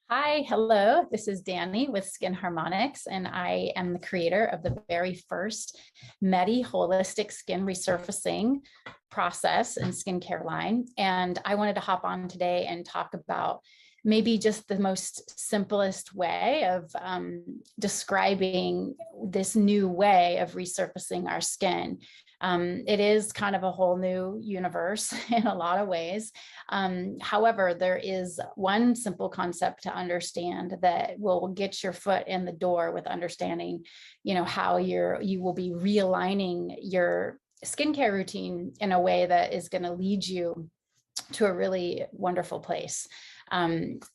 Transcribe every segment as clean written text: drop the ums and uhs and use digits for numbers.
Hi, hello. This is Danny with Skin Harmonics, and I am the creator of the very first Medi holistic skin resurfacing process and skincare line. And I wanted to hop on today and talk about maybe just the most simplest way of describing this new way of resurfacing our skin. It is kind of a whole new universe in a lot of ways. However, there is one simple concept to understand that will get your foot in the door with understanding, how you will be realigning your skincare routine in a way that is going to lead you to a really wonderful place.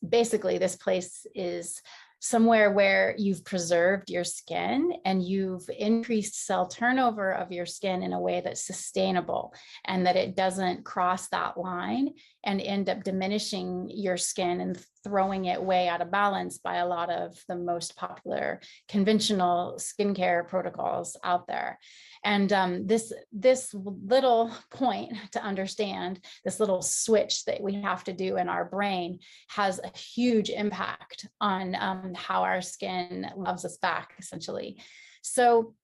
Basically, this place is somewhere where you've preserved your skin and you've increased cell turnover of your skin in a way that's sustainable, and that it doesn't cross that line and end up diminishing your skin and throwing it way out of balance by a lot of the most popular conventional skincare protocols out there. And this little point to understand, this little switch that we have to do in our brain, has a huge impact on how our skin loves us back, essentially. So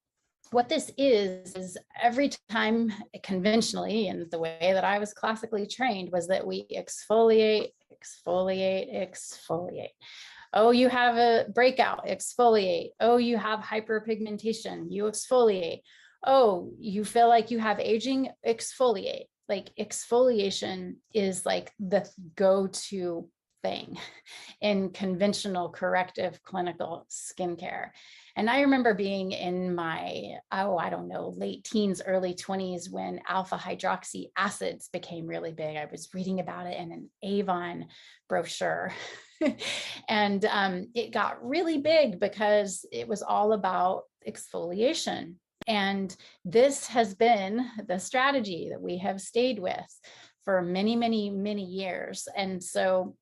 what this is every time conventionally, and the way that I was classically trained, was that we exfoliate, exfoliate, exfoliate. Oh, you have a breakout, exfoliate. Oh, you have hyperpigmentation, you exfoliate. Oh, you feel like you have aging, exfoliate. Like exfoliation is like the go-to thing in conventional corrective clinical skincare. And I remember being in my, I don't know, late teens, early 20s when alpha hydroxy acids became really big. I was reading about it in an Avon brochure. And it got really big because it was all about exfoliation. And this has been the strategy that we have stayed with for many, many, many years. And so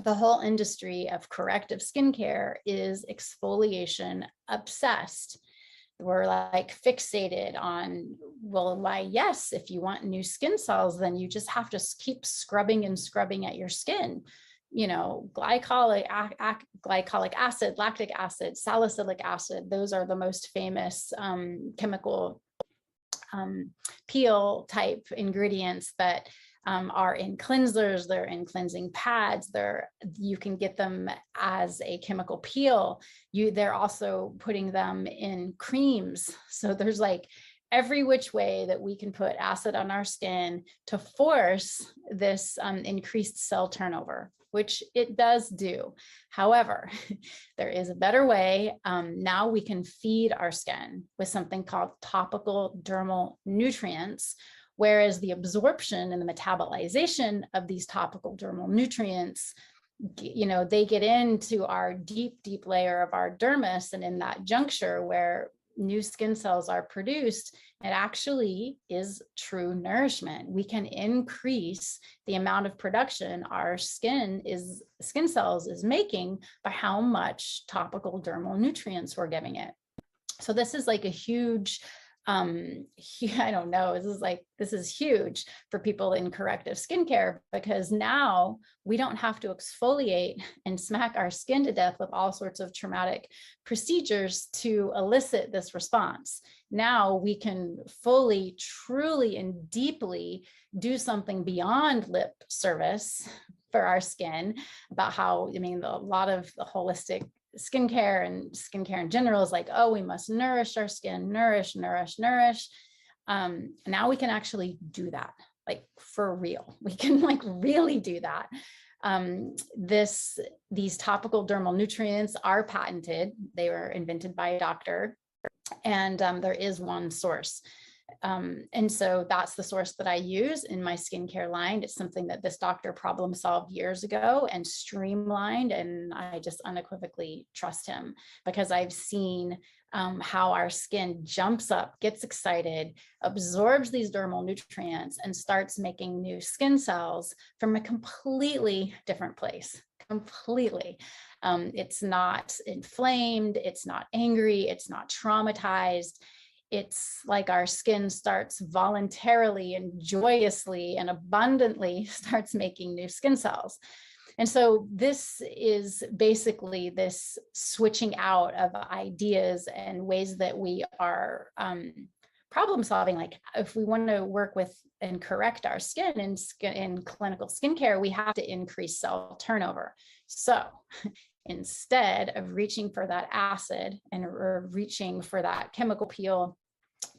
the whole industry of corrective skincare is exfoliation obsessed. We're like fixated on, well, why, yes, if you want new skin cells, then you just have to keep scrubbing and scrubbing at your skin. Glycolic acid, lactic acid, salicylic acid, those are the most famous chemical peel type ingredients that are in cleansers. They're in cleansing pads. You can get them as a chemical peel. They're also putting them in creams. So there's like every which way that we can put acid on our skin to force this increased cell turnover, which it does do. However, there is a better way. Now we can feed our skin with something called topical dermal nutrients, whereas the absorption and the metabolization of these topical dermal nutrients, they get into our deep, deep layer of our dermis. And in that juncture where new skin cells are produced, it actually is true nourishment. We can increase the amount of production our skin cells is making by how much topical dermal nutrients we're giving it. So this is like a huge, I don't know, this is huge for people in corrective skincare, because now we don't have to exfoliate and smack our skin to death with all sorts of traumatic procedures to elicit this response. Now we can fully, truly, and deeply do something beyond lip service for our skin about how, a lot of the holistic skincare and skincare in general is like, oh, we must nourish our skin, nourish. Now we can actually do that, like for real. We can like really do that. These topical dermal nutrients are patented. They were invented by a doctor, and there is one source. And so that's the source that I use in my skincare line. It's something that this doctor problem solved years ago and streamlined. And I just unequivocally trust him, because I've seen how our skin jumps up, gets excited, absorbs these dermal nutrients, and starts making new skin cells from a completely different place. Completely. It's not inflamed. It's not angry. It's not traumatized. It's like our skin starts voluntarily and joyously and abundantly starts making new skin cells. And so this is basically this switching out of ideas and ways that we are problem solving. Like if we want to work with and correct our skin in clinical skincare, we have to increase cell turnover. So instead of reaching for that acid and reaching for that chemical peel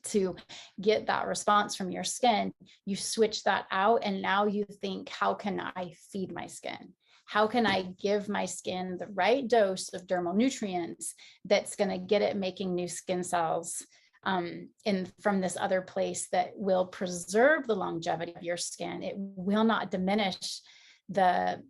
to get that response from your skin, you switch that out. And now you think, how can I feed my skin? How can I give my skin the right dose of dermal nutrients that's going to get it making new skin cells from this other place that will preserve the longevity of your skin? It will not diminish the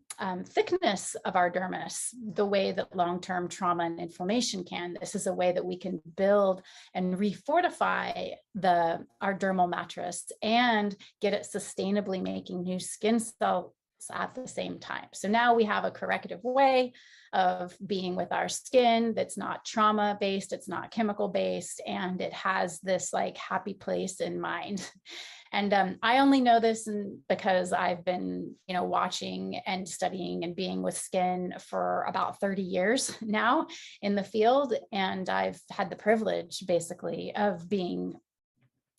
thickness of our dermis the way that long-term trauma and inflammation can. This is a way that we can build and refortify our dermal mattress and get it sustainably making new skin cells at the same time. So now we have a corrective way of being with our skin that's not trauma based, it's not chemical based, and it has this like happy place in mind. And I only know this because I've been, watching and studying and being with skin for about 30 years now in the field. And I've had the privilege basically of being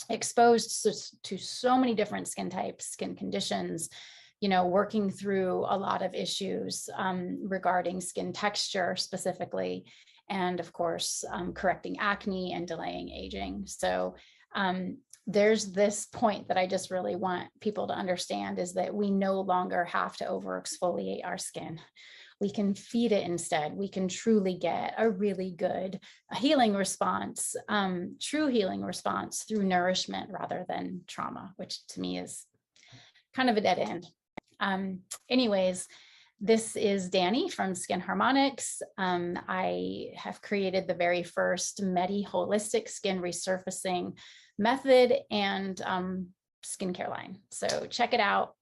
exposed to so many different skin types, skin conditions, working through a lot of issues regarding skin texture specifically, and of course, correcting acne and delaying aging. So there's this point that I just really want people to understand, is that we no longer have to over exfoliate our skin. We can feed it instead. We can truly get a really good healing response, true healing response through nourishment rather than trauma, which to me is kind of a dead end. Anyways, this is Danny from Skin Harmonics. I have created the very first holistic skin resurfacing method and skincare line. So check it out.